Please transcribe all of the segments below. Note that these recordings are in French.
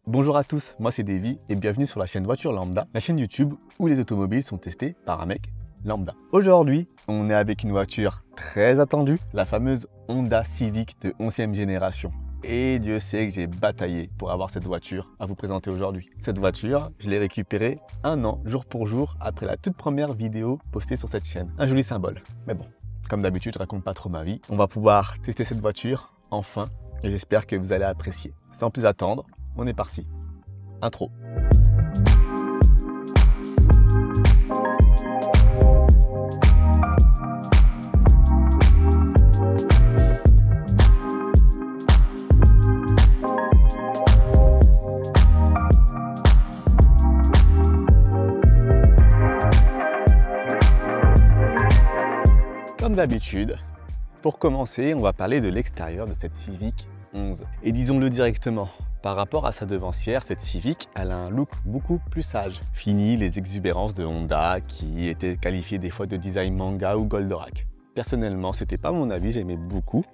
Bonjour à tous, moi c'est Davy et bienvenue sur la chaîne Voiture Lambda, la chaîne YouTube où les automobiles sont testés par un mec lambda. Aujourd'hui, on est avec une voiture très attendue, la fameuse Honda Civic de 11e génération. Et Dieu sait que j'ai bataillé pour avoir cette voiture à vous présenter aujourd'hui. Cette voiture, je l'ai récupérée un an, jour pour jour, après la toute première vidéo postée sur cette chaîne. Un joli symbole. Mais bon, comme d'habitude, je raconte pas trop ma vie. On va pouvoir tester cette voiture, enfin, et j'espère que vous allez apprécier. Sans plus attendre, on est parti. Intro. Comme d'habitude, pour commencer, on va parler de l'extérieur de cette Civic 11. Et disons-le directement, par rapport à sa devancière, cette Civic, elle a un look beaucoup plus sage. Fini les exubérances de Honda qui étaient qualifiées des fois de design manga ou Goldorak. Personnellement, c'était pas mon avis, j'aimais beaucoup,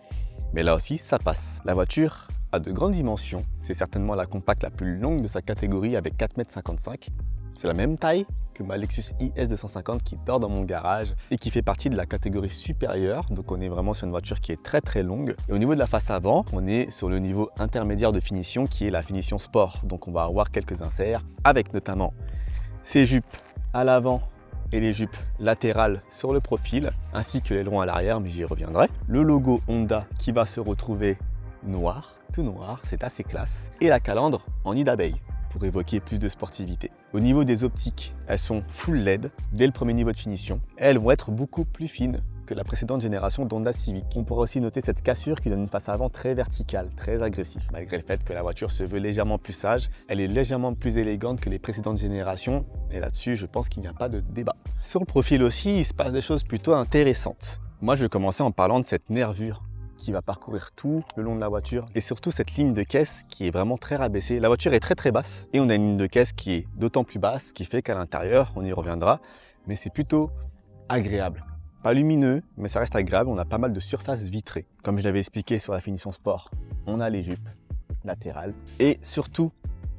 mais là aussi, ça passe. La voiture a de grandes dimensions, c'est certainement la compacte la plus longue de sa catégorie avec 4,55 m. C'est la même taille que ma Lexus IS 250 qui dort dans mon garage et qui fait partie de la catégorie supérieure. Donc on est vraiment sur une voiture qui est très longue. Et au niveau de la face avant, on est sur le niveau intermédiaire de finition qui est la finition sport. Donc on va avoir quelques inserts avec notamment ces jupes à l'avant et les jupes latérales sur le profil, ainsi que l'aileron à l'arrière, mais j'y reviendrai. Le logo Honda qui va se retrouver noir, tout noir, c'est assez classe. Et la calandre en nid d'abeille, pour évoquer plus de sportivité. Au niveau des optiques, elles sont full LED dès le premier niveau de finition. Elles vont être beaucoup plus fines que la précédente génération d'Honda Civic. On pourra aussi noter cette cassure qui donne une face avant très verticale, très agressive. Malgré le fait que la voiture se veut légèrement plus sage, elle est légèrement plus élégante que les précédentes générations. Et là-dessus, je pense qu'il n'y a pas de débat. Sur le profil aussi, il se passe des choses plutôt intéressantes. Moi, je vais commencer en parlant de cette nervure qui va parcourir tout le long de la voiture et surtout cette ligne de caisse qui est vraiment très rabaissée. La voiture est très basse et on a une ligne de caisse qui est d'autant plus basse, qui fait qu'à l'intérieur, on y reviendra, mais c'est plutôt agréable. Pas lumineux, mais ça reste agréable. On a pas mal de surfaces vitrées. Comme je l'avais expliqué sur la finition sport, on a les jupes latérales et surtout,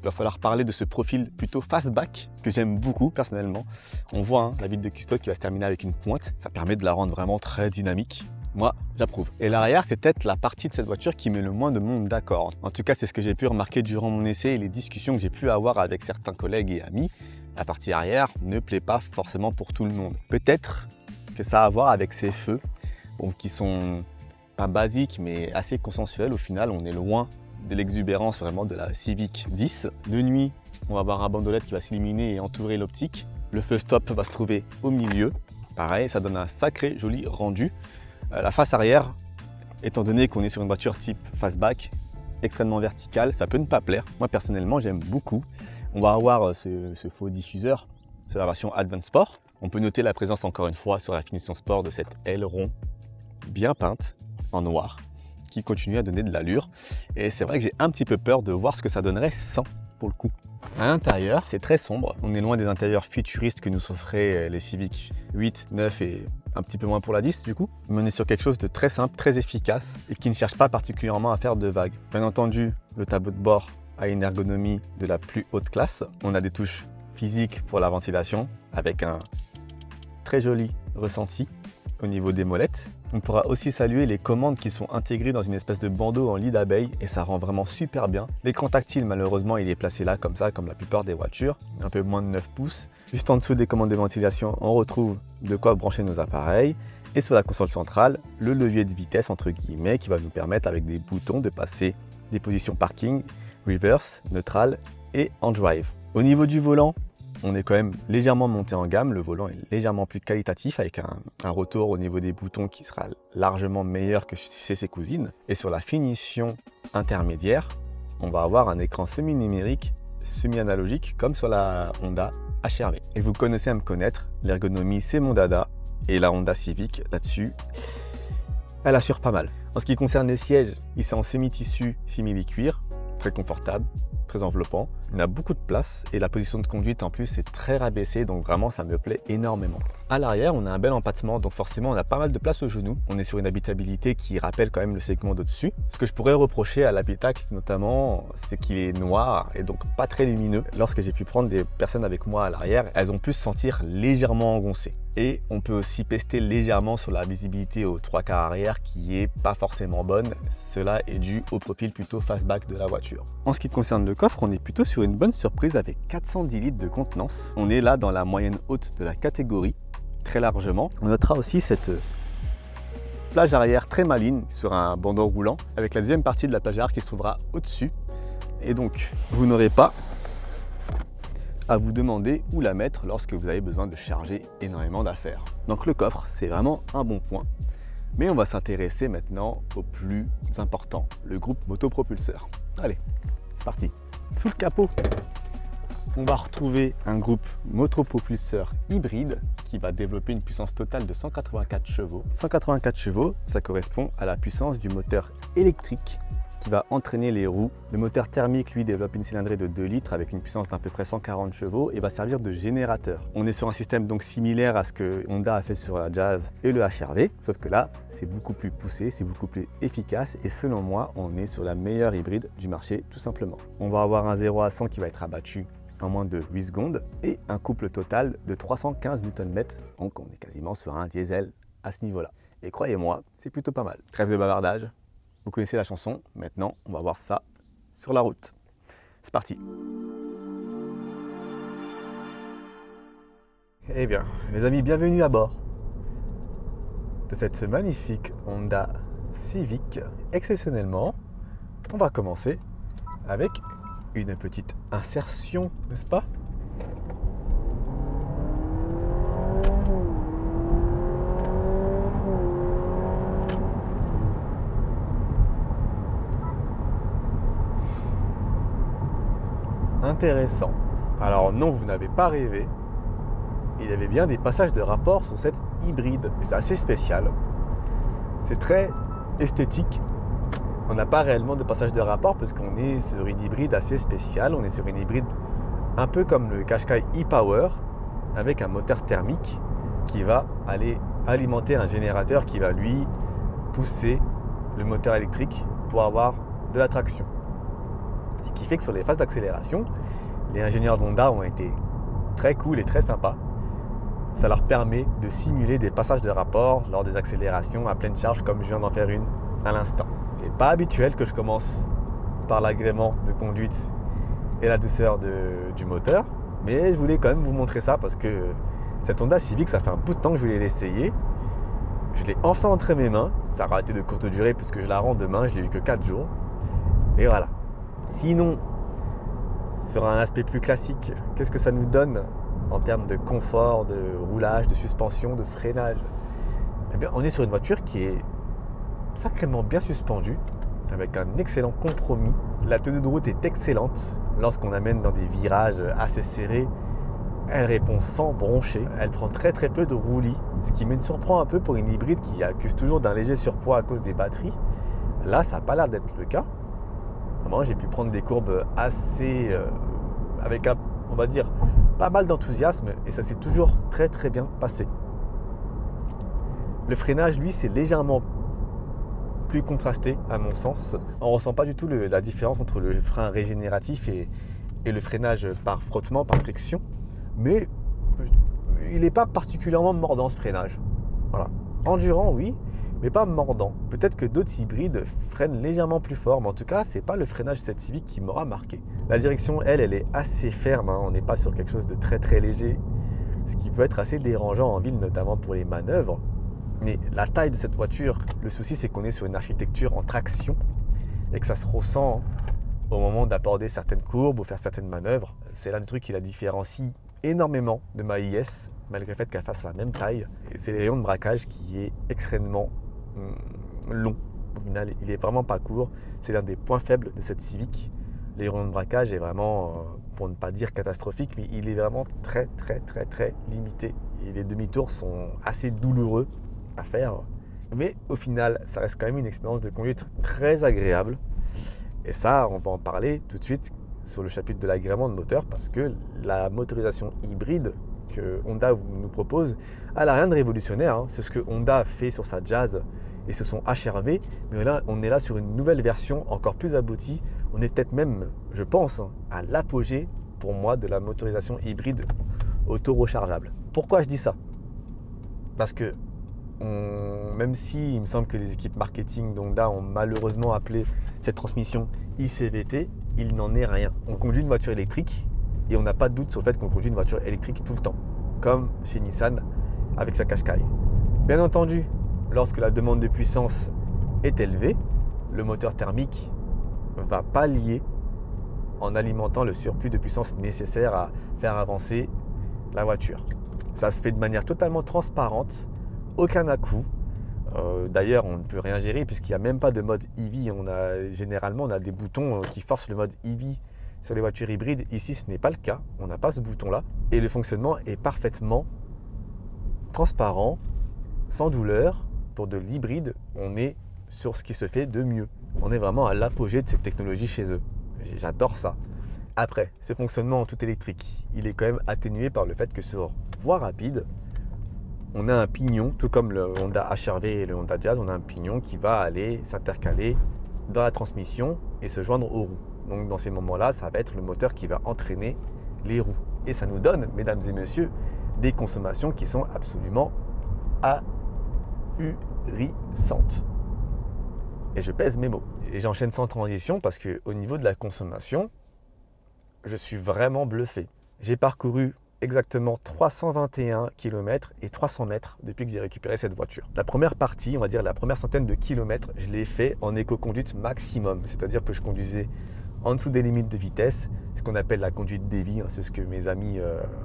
il va falloir parler de ce profil plutôt fastback que j'aime beaucoup personnellement. On voit la vitre de custode qui va se terminer avec une pointe. Ça permet de la rendre vraiment très dynamique. Moi, j'approuve. Et l'arrière, c'est peut-être la partie de cette voiture qui met le moins de monde d'accord. En tout cas, c'est ce que j'ai pu remarquer durant mon essai et les discussions que j'ai pu avoir avec certains collègues et amis. La partie arrière ne plaît pas forcément pour tout le monde. Peut-être que ça a à voir avec ces feux, qui sont pas basiques, mais assez consensuels. Au final, on est loin de l'exubérance vraiment de la Civic 10. De nuit, on va avoir un bandolette qui va s'illuminer et entourer l'optique. Le feu stop va se trouver au milieu. Pareil, ça donne un sacré joli rendu. La face arrière, étant donné qu'on est sur une voiture type fastback, extrêmement verticale, ça peut ne pas plaire. Moi personnellement, j'aime beaucoup. On va avoir ce faux diffuseur sur la version Advanced Sport. On peut noter la présence encore une fois sur la finition sport de cette aileron bien peinte en noir qui continue à donner de l'allure. Et c'est vrai que j'ai un petit peu peur de voir ce que ça donnerait sans, pour le coup. À l'intérieur, c'est très sombre. On est loin des intérieurs futuristes que nous offraient les Civic 8, 9 et un petit peu moins pour la 10 du coup. Mais on est sur quelque chose de très simple, très efficace et qui ne cherche pas particulièrement à faire de vagues. Bien entendu, le tableau de bord a une ergonomie de la plus haute classe. On a des touches physiques pour la ventilation avec un très joli ressenti au niveau des molettes. On pourra aussi saluer les commandes qui sont intégrées dans une espèce de bandeau en lit d'abeille et ça rend vraiment super bien. L'écran tactile, malheureusement, il est placé là comme ça, comme la plupart des voitures, un peu moins de 9 pouces. Juste en dessous des commandes de ventilation, on retrouve de quoi brancher nos appareils. Et sur la console centrale, le levier de vitesse, entre guillemets, qui va nous permettre avec des boutons de passer des positions parking, reverse, neutral et en drive. Au niveau du volant, on est quand même légèrement monté en gamme, le volant est légèrement plus qualitatif avec un retour au niveau des boutons qui sera largement meilleur que chez ses cousines. Et sur la finition intermédiaire, on va avoir un écran semi-numérique, semi-analogique comme sur la Honda HR-V. Et vous connaissez à me connaître, l'ergonomie c'est mon dada et la Honda Civic là-dessus, elle assure pas mal. En ce qui concerne les sièges, ils sont en semi-tissu simili-cuir très confortable, très enveloppant. Il a beaucoup de place et la position de conduite en plus est très rabaissée, donc vraiment ça me plaît énormément. À l'arrière, on a un bel empattement, donc forcément on a pas mal de place aux genoux. On est sur une habitabilité qui rappelle quand même le segment d'au-dessus. Ce que je pourrais reprocher à l'Habitax notamment, c'est qu'il est noir et donc pas très lumineux. Lorsque j'ai pu prendre des personnes avec moi à l'arrière, elles ont pu se sentir légèrement engoncées. Et on peut aussi pester légèrement sur la visibilité aux 3/4 arrière qui est pas forcément bonne. Cela est dû au profil plutôt fastback de la voiture. En ce qui concerne le coffre, on est plutôt sur une bonne surprise avec 410 litres de contenance. On est là dans la moyenne haute de la catégorie, très largement. On notera aussi cette plage arrière très maligne sur un bandeau roulant avec la deuxième partie de la plage arrière qui se trouvera au-dessus. Et donc, vous n'aurez pas à vous demander où la mettre lorsque vous avez besoin de charger énormément d'affaires. Donc le coffre, c'est vraiment un bon point. Mais on va s'intéresser maintenant au plus important, le groupe motopropulseur. Allez, c'est parti. Sous le capot, on va retrouver un groupe motopropulseur hybride qui va développer une puissance totale de 184 chevaux. 184 chevaux, ça correspond à la puissance du moteur électrique qui va entraîner les roues. Le moteur thermique, lui, développe une cylindrée de 2 litres avec une puissance d'à peu près 140 chevaux et va servir de générateur. On est sur un système donc similaire à ce que Honda a fait sur la Jazz et le HR-V, sauf que là, c'est beaucoup plus poussé, c'est beaucoup plus efficace et selon moi, on est sur la meilleure hybride du marché, tout simplement. On va avoir un 0 à 100 qui va être abattu en moins de 8 secondes et un couple total de 315 Nm, donc on est quasiment sur un diesel à ce niveau-là. Et croyez-moi, c'est plutôt pas mal. Trêve de bavardage. Vous connaissez la chanson, maintenant on va voir ça sur la route. C'est parti. Eh bien, les amis, bienvenue à bord de cette magnifique Honda Civic. Exceptionnellement, on va commencer avec une petite insertion, n'est-ce pas ? Intéressant. Alors non, vous n'avez pas rêvé. Il y avait bien des passages de rapport sur cette hybride. C'est assez spécial. C'est très esthétique. On n'a pas réellement de passage de rapport parce qu'on est sur une hybride assez spéciale. On est sur une hybride un peu comme le Qashqai e-Power avec un moteur thermique qui va aller alimenter un générateur qui va lui pousser le moteur électrique pour avoir de la traction. Ce qui fait que sur les phases d'accélération, les ingénieurs d'Honda ont été très cool et très sympas. Ça leur permet de simuler des passages de rapport lors des accélérations à pleine charge comme je viens d'en faire une à l'instant. C'est pas habituel que je commence par l'agrément de conduite et la douceur du moteur, mais je voulais quand même vous montrer ça parce que cette Honda Civic, ça fait un bout de temps que je voulais l'essayer. Je l'ai enfin entre mes mains. Ça aura été de courte durée puisque je la rends demain, je l'ai eu que 4 jours. Et voilà. Sinon, sur un aspect plus classique, qu'est-ce que ça nous donne en termes de confort, de roulage, de suspension, de freinage? Eh bien, on est sur une voiture qui est sacrément bien suspendue, avec un excellent compromis. La tenue de route est excellente. Lorsqu'on amène dans des virages assez serrés, elle répond sans broncher. Elle prend très peu de roulis, ce qui me surprend un peu pour une hybride qui accuse toujours d'un léger surpoids à cause des batteries. Là, ça n'a pas l'air d'être le cas. Vraiment, j'ai pu prendre des courbes assez avec on va dire, pas mal d'enthousiasme et ça s'est toujours très bien passé. Le freinage, lui, c'est légèrement plus contrasté à mon sens. On ne ressent pas du tout la différence entre le frein régénératif et le freinage par frottement, par friction. Mais il n'est pas particulièrement mordant ce freinage. Voilà. Endurant, oui, mais pas mordant. Peut-être que d'autres hybrides freinent légèrement plus fort, mais en tout cas, c'est pas le freinage de cette Civic qui m'aura marqué. La direction, elle est assez ferme, hein. On n'est pas sur quelque chose de très léger, ce qui peut être assez dérangeant en ville, notamment pour les manœuvres. Mais la taille de cette voiture, le souci, c'est qu'on est sur une architecture en traction et que ça se ressent au moment d'aborder certaines courbes ou faire certaines manœuvres. C'est l'un des trucs qui la différencie énormément de ma IS, malgré le fait qu'elle fasse la même taille. C'est les rayons de braquage qui est extrêmement long. Au final, il est vraiment pas court. C'est l'un des points faibles de cette Civic. Les rayons de braquage est vraiment, pour ne pas dire catastrophique, mais il est vraiment très limité. Et les demi-tours sont assez douloureux à faire. Mais au final, ça reste quand même une expérience de conduite très agréable. Et ça, on va en parler tout de suite sur le chapitre de l'agrément de moteur parce que la motorisation hybride que Honda nous propose, elle n'a rien de révolutionnaire. Hein. C'est ce que Honda a fait sur sa Jazz et sur son HR-V. Mais là, on est là sur une nouvelle version encore plus aboutie. On est peut-être même, je pense, à l'apogée pour moi de la motorisation hybride auto-rechargeable. Pourquoi je dis ça? Parce que même si il me semble que les équipes marketing d'Honda ont malheureusement appelé cette transmission ICVT, il n'en est rien. On conduit une voiture électrique et on n'a pas de doute sur le fait qu'on conduit une voiture électrique tout le temps, comme chez Nissan avec sa Qashqai. Bien entendu, lorsque la demande de puissance est élevée, le moteur thermique va pallier en alimentant le surplus de puissance nécessaire à faire avancer la voiture. Ça se fait de manière totalement transparente, aucun à-coup. D'ailleurs, on ne peut rien gérer puisqu'il n'y a même pas de mode EV. Généralement, on a des boutons qui forcent le mode EV sur les voitures hybrides. Ici, ce n'est pas le cas. On n'a pas ce bouton-là. Et le fonctionnement est parfaitement transparent, sans douleur. Pour de l'hybride, on est sur ce qui se fait de mieux. On est vraiment à l'apogée de cette technologie chez eux. J'adore ça. Après, ce fonctionnement en tout électrique, il est quand même atténué par le fait que sur voie rapide, on a un pignon, tout comme le Honda HR-V et le Honda Jazz, on a un pignon qui va aller s'intercaler dans la transmission et se joindre aux roues. Donc dans ces moments-là, ça va être le moteur qui va entraîner les roues. Et ça nous donne, mesdames et messieurs, des consommations qui sont absolument ahurissantes. Et je pèse mes mots. Et j'enchaîne sans transition parce qu'au niveau de la consommation, je suis vraiment bluffé. J'ai parcouru exactement 321 km et 300 mètres depuis que j'ai récupéré cette voiture. La première partie, on va dire la première centaine de kilomètres, je l'ai fait en éco-conduite maximum. C'est-à-dire que je conduisais en dessous des limites de vitesse, ce qu'on appelle la conduite dévie, hein, c'est ce que mes amis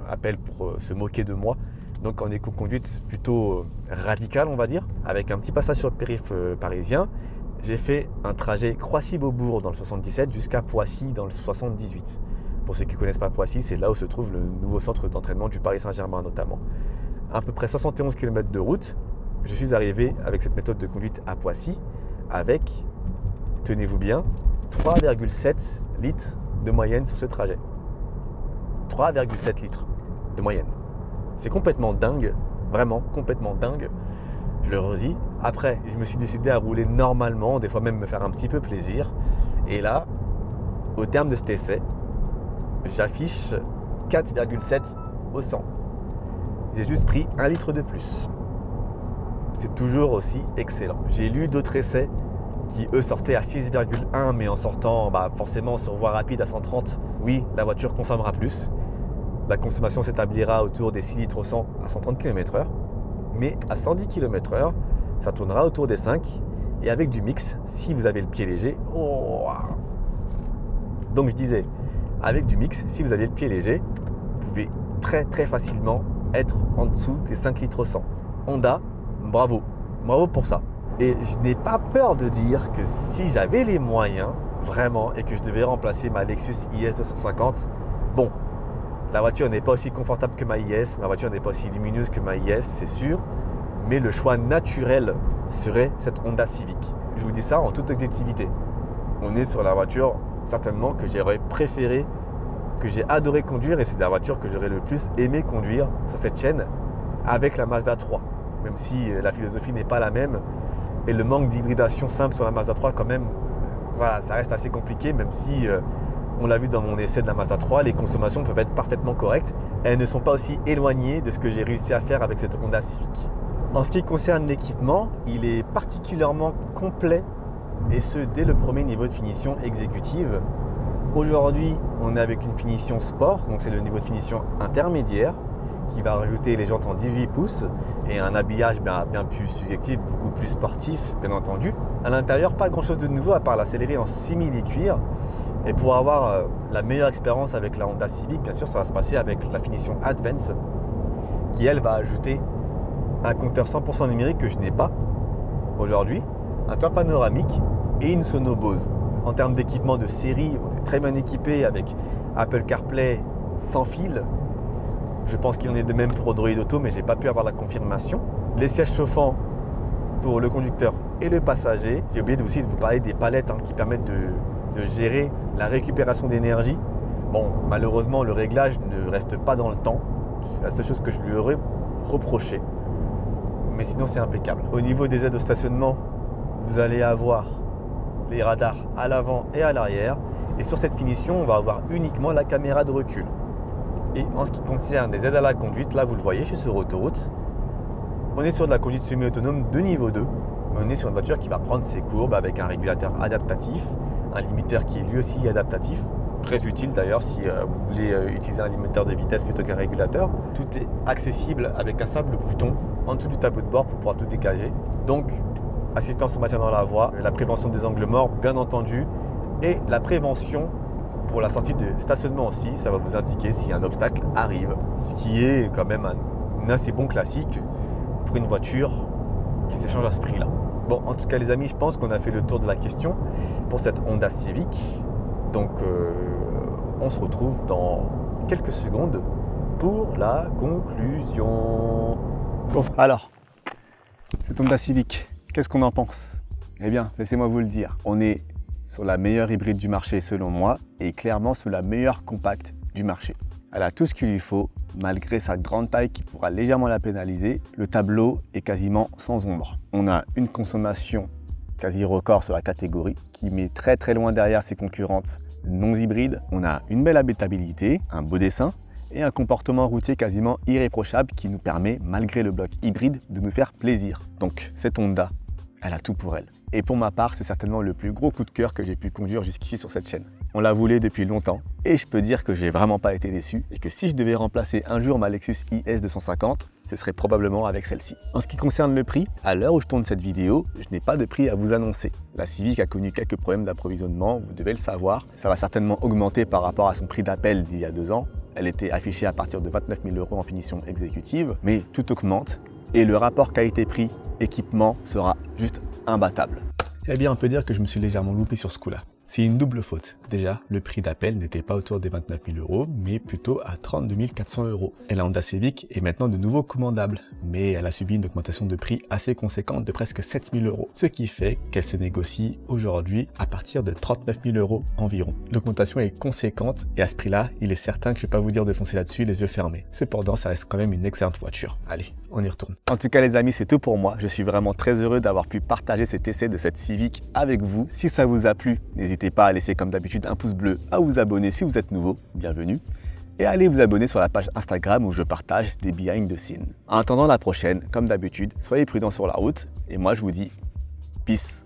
appellent pour se moquer de moi. Donc en éco-conduite plutôt radicale, on va dire, avec un petit passage sur le périph' parisien. J'ai fait un trajet Croissy-Beaubourg dans le 77 jusqu'à Poissy dans le 78. Pour ceux qui ne connaissent pas Poissy, c'est là où se trouve le nouveau centre d'entraînement du Paris Saint-Germain notamment. À peu près 71 km de route, je suis arrivé avec cette méthode de conduite à Poissy avec, tenez-vous bien, 3,7 litres de moyenne sur ce trajet. 3,7 litres de moyenne. C'est complètement dingue, vraiment complètement dingue. Je le redis. Après, je me suis décidé à rouler normalement, des fois même me faire un petit peu plaisir. Et là, au terme de cet essai, j'affiche 4,7 au 100. J'ai juste pris 1 litre de plus. C'est toujours aussi excellent. J'ai lu d'autres essais qui eux sortaient à 6,1 mais en sortant forcément sur voie rapide à 130. Oui, la voiture consommera plus. La consommation s'établira autour des 6 litres au 100 à 130 km/h. Mais à 110 km/h, ça tournera autour des 5. Et avec du mix, si vous avez le pied léger, donc je disais, avec du mix, si vous avez le pied léger, vous pouvez très très facilement être en dessous des 5 litres au 100. Honda, bravo, bravo pour ça. Et je n'ai pas peur de dire que si j'avais les moyens, vraiment, et que je devais remplacer ma Lexus IS 250, bon, la voiture n'est pas aussi confortable que ma IS, ma voiture n'est pas aussi lumineuse que ma IS, c'est sûr, mais le choix naturel serait cette Honda Civic. Je vous dis ça en toute objectivité. On est sur la voiture certainement que j'aurais préféré, que j'ai adoré conduire, et c'est la voiture que j'aurais le plus aimé conduire sur cette chaîne avec la Mazda 3. Même si la philosophie n'est pas la même et le manque d'hybridation simple sur la Mazda 3 quand même, voilà, ça reste assez compliqué, même si on l'a vu dans mon essai de la Mazda 3, les consommations peuvent être parfaitement correctes. Elles ne sont pas aussi éloignées de ce que j'ai réussi à faire avec cette Honda Civic. En ce qui concerne l'équipement, il est particulièrement complet, et ce dès le premier niveau de finition exécutive. Aujourd'hui, on est avec une finition sport, donc c'est le niveau de finition intermédiaire, qui va rajouter les jantes en 18 pouces et un habillage bien plus subjectif, beaucoup plus sportif, bien entendu. À l'intérieur, pas grand chose de nouveau à part la sellerie en simili-cuir. Et pour avoir la meilleure expérience avec la Honda Civic, bien sûr, ça va se passer avec la finition Advance, qui elle va ajouter un compteur 100% numérique que je n'ai pas aujourd'hui, un toit panoramique et une sono Bose. En termes d'équipement de série, on est très bien équipé avec Apple CarPlay sans fil. Je pense qu'il en est de même pour Android Auto, mais je n'ai pas pu avoir la confirmation. Les sièges chauffants pour le conducteur et le passager. J'ai oublié aussi de vous parler des palettes qui permettent de gérer la récupération d'énergie. Bon, malheureusement, le réglage ne reste pas dans le temps. C'est la seule chose que je lui aurais reproché. Mais sinon, c'est impeccable. Au niveau des aides au stationnement, vous allez avoir les radars à l'avant et à l'arrière. Et sur cette finition, on va avoir uniquement la caméra de recul. Et en ce qui concerne les aides à la conduite, là, vous le voyez, je suis sur autoroute. On est sur de la conduite semi-autonome de niveau 2. On est sur une voiture qui va prendre ses courbes avec un régulateur adaptatif, un limiteur qui est lui aussi adaptatif. Très utile d'ailleurs si vous voulez utiliser un limiteur de vitesse plutôt qu'un régulateur. Tout est accessible avec un simple bouton en dessous du tableau de bord pour pouvoir tout dégager. Donc, assistance au maintien dans la voie, la prévention des angles morts, bien entendu, et la prévention pour la sortie de stationnement aussi. Ça va vous indiquer si un obstacle arrive, ce qui est quand même un assez bon classique pour une voiture qui s'échange à ce prix-là. Bon, en tout cas les amis, je pense qu'on a fait le tour de la question pour cette Honda Civic. Donc, on se retrouve dans quelques secondes pour la conclusion. Bon, alors, cette Honda Civic, qu'est-ce qu'on en pense? Eh bien, laissez-moi vous le dire. On est sur la meilleure hybride du marché selon moi et clairement sur la meilleure compacte du marché. Elle a tout ce qu'il lui faut, malgré sa grande taille qui pourra légèrement la pénaliser. Le tableau est quasiment sans ombre. On a une consommation quasi record sur la catégorie, qui met très très loin derrière ses concurrentes non hybrides. On a une belle habitabilité, un beau dessin et un comportement routier quasiment irréprochable qui nous permet, malgré le bloc hybride, de nous faire plaisir. Donc cette Honda, elle a tout pour elle. Et pour ma part, c'est certainement le plus gros coup de cœur que j'ai pu conduire jusqu'ici sur cette chaîne. On la voulait depuis longtemps et je peux dire que j'ai vraiment pas été déçu et que si je devais remplacer un jour ma Lexus IS 250, ce serait probablement avec celle-ci. En ce qui concerne le prix, à l'heure où je tourne cette vidéo, je n'ai pas de prix à vous annoncer. La Civic a connu quelques problèmes d'approvisionnement, vous devez le savoir. Ça va certainement augmenter par rapport à son prix d'appel d'il y a 2 ans. Elle était affichée à partir de 29 000 € en finition exécutive, mais tout augmente et le rapport qualité-prix équipement sera juste imbattable. Eh bien, on peut dire que je me suis légèrement loupé sur ce coup-là. C'est une double faute. Déjà, le prix d'appel n'était pas autour des 29 000 €, mais plutôt à 32 400 €. Et la Honda Civic est maintenant de nouveau commandable, mais elle a subi une augmentation de prix assez conséquente de presque 7 000 €, ce qui fait qu'elle se négocie aujourd'hui à partir de 39 000 € environ. L'augmentation est conséquente et à ce prix-là, il est certain que je ne vais pas vous dire de foncer là-dessus les yeux fermés. Cependant, ça reste quand même une excellente voiture. Allez, on y retourne. En tout cas les amis, c'est tout pour moi. Je suis vraiment très heureux d'avoir pu partager cet essai de cette Civic avec vous. Si ça vous a plu, n'hésitez pas à laisser comme d'habitude un pouce bleu, à vous abonner si vous êtes nouveau, bienvenue, et à aller vous abonner sur la page Instagram où je partage des behind the scenes. En attendant la prochaine, comme d'habitude, soyez prudents sur la route, et moi je vous dis peace.